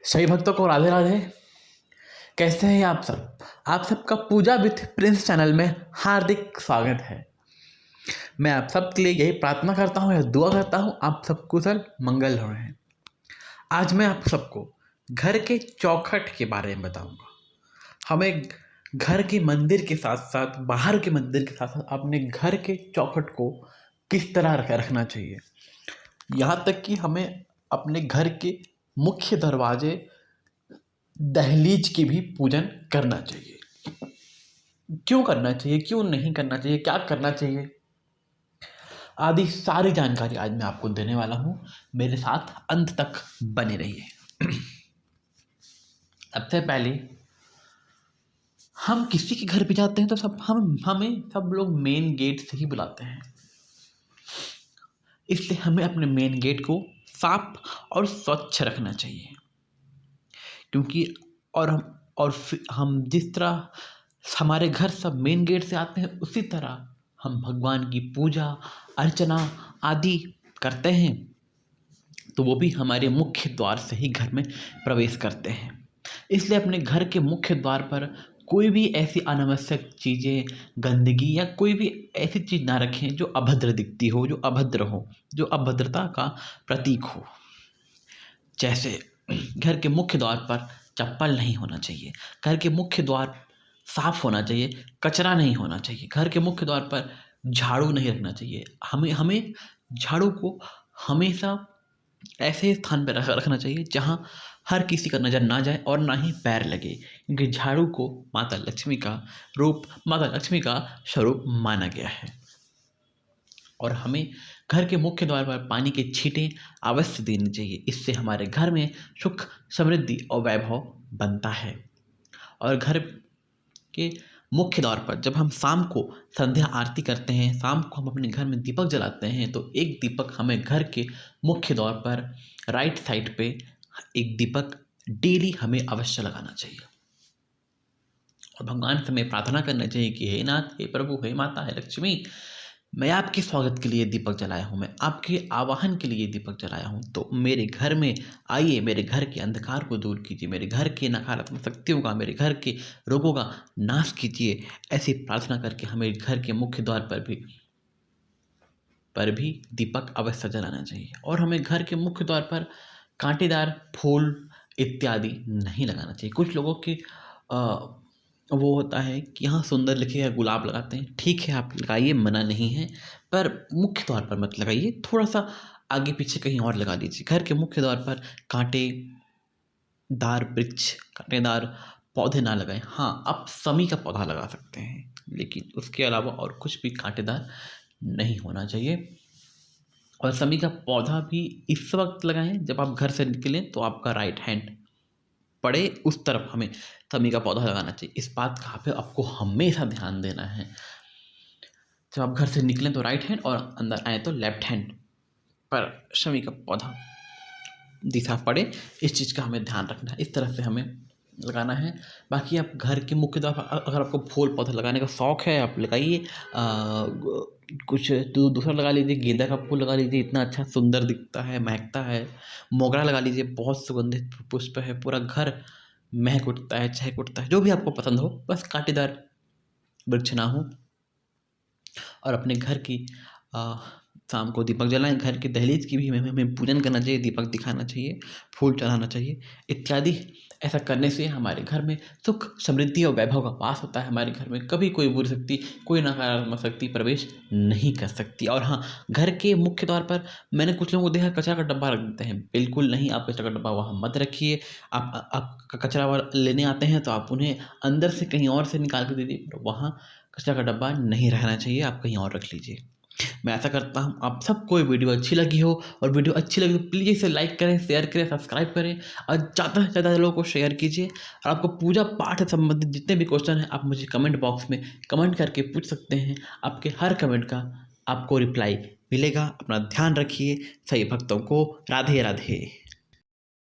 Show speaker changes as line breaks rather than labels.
सभी भक्तों को राधे राधे। कैसे हैं आप सब? आप सबका पूजा विथ प्रिंस चैनल में हार्दिक स्वागत है। मैं आप सबके लिए यही प्रार्थना करता हूँ या दुआ करता हूँ आप सब कुशल मंगल हो रहे हैं। आज मैं आप सबको घर के चौखट के बारे में बताऊंगा। हमें घर के मंदिर के साथ साथ बाहर के मंदिर के साथ साथ अपने घर के चौखट को किस तरह रखना चाहिए, यहाँ तक कि हमें अपने घर के मुख्य दरवाजे दहलीज की भी पूजन करना चाहिए। क्यों करना चाहिए, क्यों नहीं करना चाहिए, क्या करना चाहिए, आदि सारी जानकारी आज मैं आपको देने वाला हूं। मेरे साथ अंत तक बने रहिए। सबसे पहले हम किसी के घर पे जाते हैं तो हमें सब लोग मेन गेट से ही बुलाते हैं। इसलिए हमें अपने मेन गेट को साफ और स्वच्छ रखना चाहिए, क्योंकि हम जिस तरह हमारे घर सब मेन गेट से आते हैं उसी तरह हम भगवान की पूजा अर्चना आदि करते हैं तो वो भी हमारे मुख्य द्वार से ही घर में प्रवेश करते हैं। इसलिए अपने घर के मुख्य द्वार पर कोई भी ऐसी अनावश्यक चीज़ें, गंदगी या कोई भी ऐसी चीज़ ना रखें जो अभद्र दिखती हो, जो अभद्र हो, जो अभद्रता का प्रतीक हो। जैसे घर के मुख्य द्वार पर चप्पल नहीं होना चाहिए, घर के मुख्य द्वार साफ होना चाहिए, कचरा नहीं होना चाहिए, घर के मुख्य द्वार पर झाड़ू नहीं रखना चाहिए। हमें झाड़ू को हमेशा ऐसे स्थान पर रखना चाहिए जहाँ हर किसी का नज़र ना जाए और ना ही पैर लगे, क्योंकि झाड़ू को माता लक्ष्मी का रूप, माता लक्ष्मी का स्वरूप माना गया है। और हमें घर के मुख्य द्वार पर पानी के छींटे अवश्य देनी चाहिए। इससे हमारे घर में सुख, समृद्धि और वैभव बनता है। और घर के मुख्य द्वार पर जब हम शाम को संध्या आरती करते हैं, शाम को हम अपने घर में दीपक जलाते हैं, तो एक दीपक हमें घर के मुख्य द्वार पर राइट साइड पे एक दीपक डेली हमें अवश्य लगाना चाहिए। और भगवान से हमें प्रार्थना करना चाहिए कि हे नाथ, हे प्रभु, हे माता, हे लक्ष्मी, मैं आपके स्वागत के लिए दीपक जलाया हूँ, मैं आपके आवाहन के लिए दीपक जलाया हूँ, तो मेरे घर में आइए, मेरे घर के अंधकार को दूर कीजिए, मेरे घर के नकारात्मक शक्तियों का, मेरे घर के रोगों का नाश कीजिए। ऐसी प्रार्थना करके हमें घर के मुख्य द्वार पर भी दीपक अवश्य जलाना चाहिए। और हमें घर के मुख्य द्वार पर कांटेदार फूल इत्यादि नहीं लगाना चाहिए। कुछ लोगों की वो होता है कि हाँ सुंदर लिखेगा, गुलाब लगाते हैं, ठीक है आप लगाइए, मना नहीं है, पर मुख्य द्वार पर मत लगाइए, थोड़ा सा आगे पीछे कहीं और लगा दीजिए। घर के मुख्य द्वार पर कांटेदार वृक्ष, कांटेदार पौधे ना लगाएं। हाँ, आप समी का पौधा लगा सकते हैं, लेकिन उसके अलावा और कुछ भी कांटेदार नहीं होना चाहिए। और समी का पौधा भी इस वक्त लगाएं जब आप घर से निकलें तो आपका राइट हैंड पड़े उस तरफ हमें समी का पौधा लगाना चाहिए। इस बात का पे आपको हमेशा ध्यान देना है। जब आप घर से निकलें तो राइट हैंड और अंदर आए तो लेफ्ट हैंड पर शमी का पौधा दिशा पड़े, इस चीज़ का हमें ध्यान रखना है। इस तरह से हमें लगाना है। बाकी आप घर के मुख्य द्वार पर अगर आपको फूल पौधा लगाने का शौक है, आप लगाइए। कुछ दूसरा लगा लीजिए, गेंदा का फूल लगा लीजिए, इतना अच्छा सुंदर दिखता है, महकता है। मोगरा लगा लीजिए, बहुत सुगंधित पुष्प है, पूरा घर महक उठता है, चहक उठता है। जो भी आपको पसंद हो, बस कांटेदार वृक्ष ना हो। और अपने घर की शाम को दीपक जलाएं। घर की दहलीज की भी हमें पूजन करना चाहिए, दीपक दिखाना चाहिए, फूल चढ़ाना चाहिए इत्यादि। ऐसा करने से हमारे घर में सुख, समृद्धि और वैभव का वास होता है। हमारे घर में कभी कोई बुरी शक्ति, कोई नकारात्मक शक्ति प्रवेश नहीं कर सकती। और हाँ, घर के मुख्य द्वार पर मैंने कुछ लोगों को देखा कचरा का डब्बा रख देते हैं। बिल्कुल नहीं, आप कचरा का डब्बा वहाँ मत रखिए। आप कचरा लेने आते हैं तो आप उन्हें अंदर से कहीं और से निकाल के दे दीजिए, वहाँ कचरा का डब्बा नहीं रहना चाहिए, आप कहीं और रख लीजिए। मैं ऐसा करता हूँ। आप सबको ये वीडियो अच्छी लगी हो, और वीडियो अच्छी लगी तो प्लीज़ इसे लाइक करें, शेयर करें, सब्सक्राइब करें और ज़्यादा से ज़्यादा लोगों को शेयर कीजिए। और आपको पूजा पाठ से संबंधित जितने भी क्वेश्चन हैं आप मुझे कमेंट बॉक्स में कमेंट करके पूछ सकते हैं। आपके हर कमेंट का आपको रिप्लाई मिलेगा। अपना ध्यान रखिए। सभी भक्तों को राधे राधे।